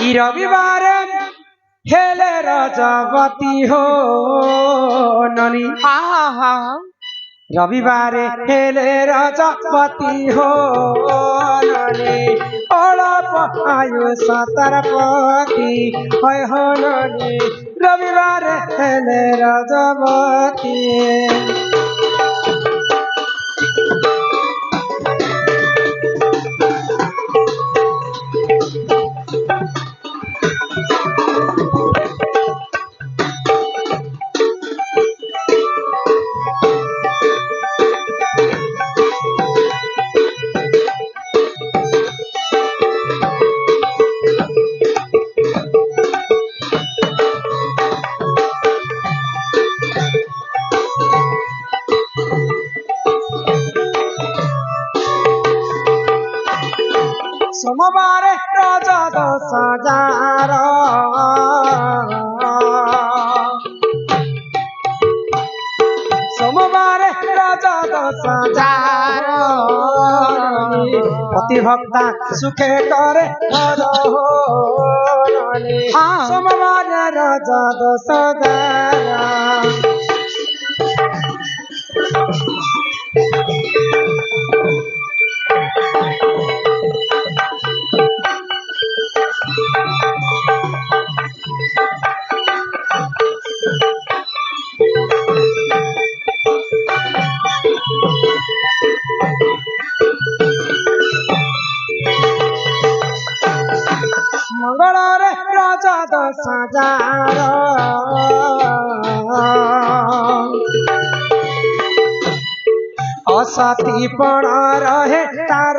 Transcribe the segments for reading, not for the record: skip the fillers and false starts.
ই রবিবারে হেলে রজবতী হো ননি রবিবারে হেলে রজবতী হো ননি অল্প আয়ুষ তার পতি হয় ননি রবিবারে হেলে রজবতী সোমবারে রজা 10,000 সোমবারে রজা 10,000 অতি ভক্তা সুখে করে সোমবারে রজা 10,000 মঙ্গলরে রজা 10,000 অসতি পণ রহে তার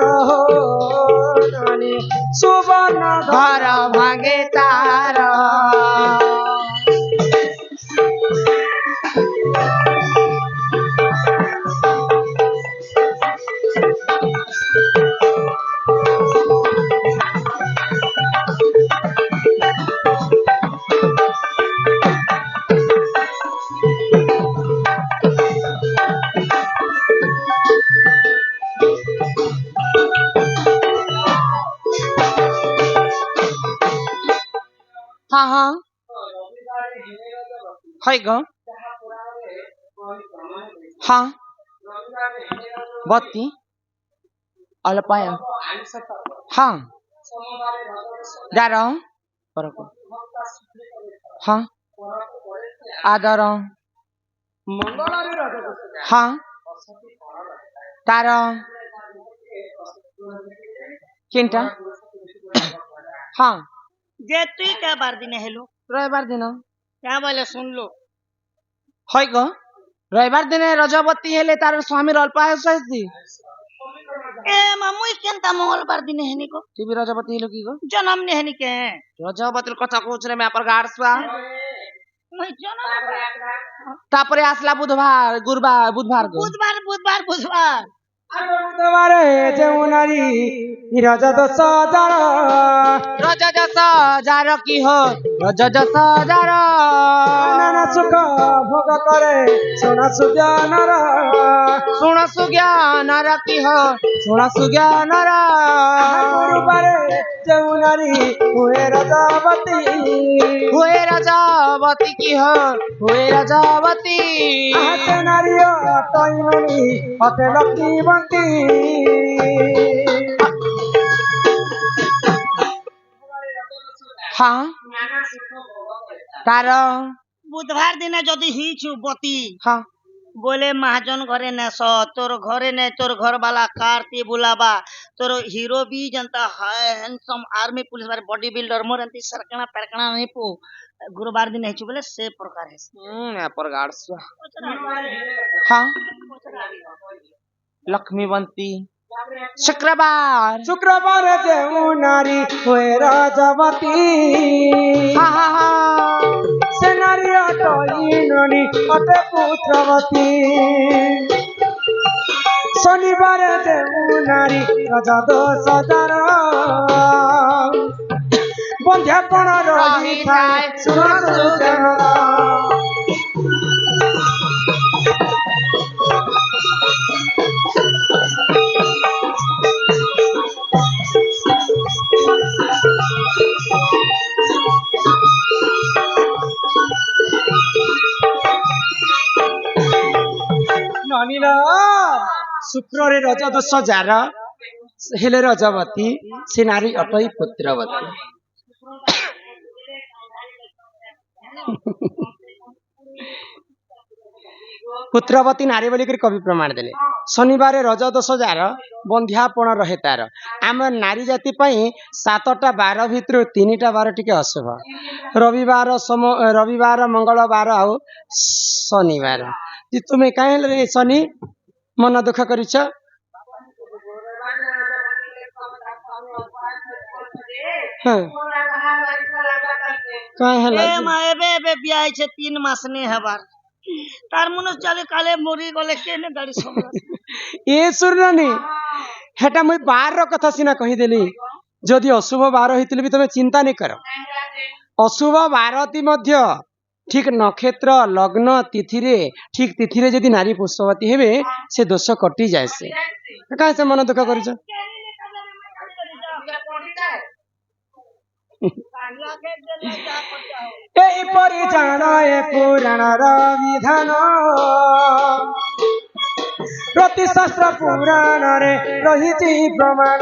সুবর্ণ ঘর ভাঙে তার হয় গো বতী অল্পায় যার আদর তার চিন্তা যে তুই কাবার দিনে হেলো রবিবার দিন क्या बोले सुन लो হয় গো রবিবার দিনে রজবতী হেলে তার স্বামীর অল্প আয়ুষ হয়েছি ए मामुई केनता मंगलवार दिने हेनी को টিভি রজবতী হেলো কি গো जन्म ने हेनी के রজবতীর কথা কହୁছ রে ম্যাপর গাড়ছুয়া मैं जन्म তারপরে আসলা বুধবার গুরুবার বুধবার গো बुधवार बुधवार बुधवार বুধবারে যমুনারি রজা 10,000 রজা 10,000 কি হো রজা 10,000 নানা সুখ ভোগ করে সোনা সুজ্ঞানর কি হো সোনা সুজ্ঞানর গুরুবারে যমুনারি হুয়ে রাজাবতী কি হো হুয়ে রাজাবতী হাতে নারীয় তৈমনি হতে লক্ষ্মীবন্তী তার बुधवार दिने जदि हिछु बती बोले महाजन घरे नेस तोर घरे ने तोर घर वाला कारती बुलाबा तोर हीरो भी जनता है हैंडसम आर्मी पुलिस वाले बॉडी बिल्डर मोर अंति सरकना परकना नहीं पो गुरुवार दिन हिछु बोले से प्रकार है मैं प्रकार लक्ष्मीवंती शुक्रवार যমুনারি হয়ে রাজাবতী সে নারী অটইননি অটে পুত্রবতী শনিবারে যমুনারি রাজা 10,000 বন্ধে কোন রহিথায় সোনা সুজ্ঞানর ଶୁକ୍ରରେ ରଜ ଦୋଷ ଯାର ହେଲେ ରଜବତୀ ସେ ନାରୀ ଅଟଇ ପୁତ୍ରବତୀ। ପୁତ୍ରବତୀ ନାରୀ ବୋଲିକରି କବି ପ୍ରମାଣ ଦେଲେ। ଶନିବାର ରଜ ଦୋଷ ଯାର ବନ୍ଧ୍ୟାପଣ ରହେ ତାର। ଆମ ନାରୀ ଜାତି ପାଇଁ 7ଟା ବାର ଭିତରୁ 3ଟା ବାର ଟିକେ ଅଶୁଭ। ରବିବାର ମଙ୍ଗଳବାର ଆଉ ଶନିବାର। ତୁମେ କାହିଁ ଶନି ମନ ଦୁଃଖ କରିଛ? ଏବେ ବିয়া ହେଇছে 3 ମାସ নে হবার তার মনে চলে কালে মরি গলে কেনে গাড়ি সম্ভাল ଏ ଶୁଣିଲନି ହେଟା ମୁଇଁ ବାରର କଥା ସିନା କହିଦେଲି। ଯଦି ଅଶୁଭ ବାର ହେଇଥିଲେ ବି ତମେ ଚିନ୍ତା ନାଇଁ କର। ଅଶୁଭ ବାରତି ମଧ୍ୟ ଠିକ ନକ୍ଷତ୍ର ଲଗ୍ନ ତିଥିରେ ଠିକ ତିଥିରେ ଯଦି ନାରୀ ପୁଷ୍ପବତୀ ହେବେ ସେ ଦୋଷ କଟି ଯାଏ। ସେ କାହିଁ ସେ ମନ ଦୁଃଖ କରିଛ? ଏହିପରି ଜାଣ ଏ ପୁରାଣର ବିଧାନ, ପ୍ରତି ଶାସ୍ତ୍ର ପୁରାଣରେ ରହିଛି ପ୍ରମାଣ।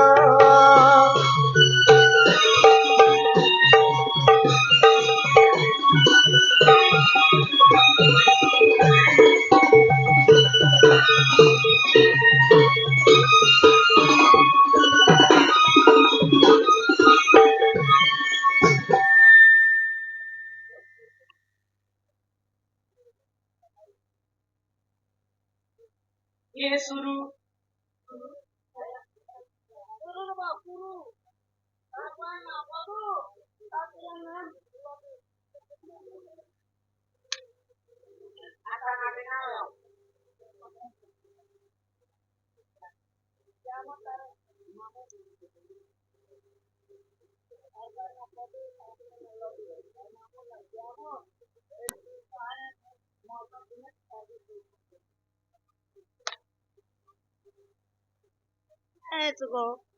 Let's go.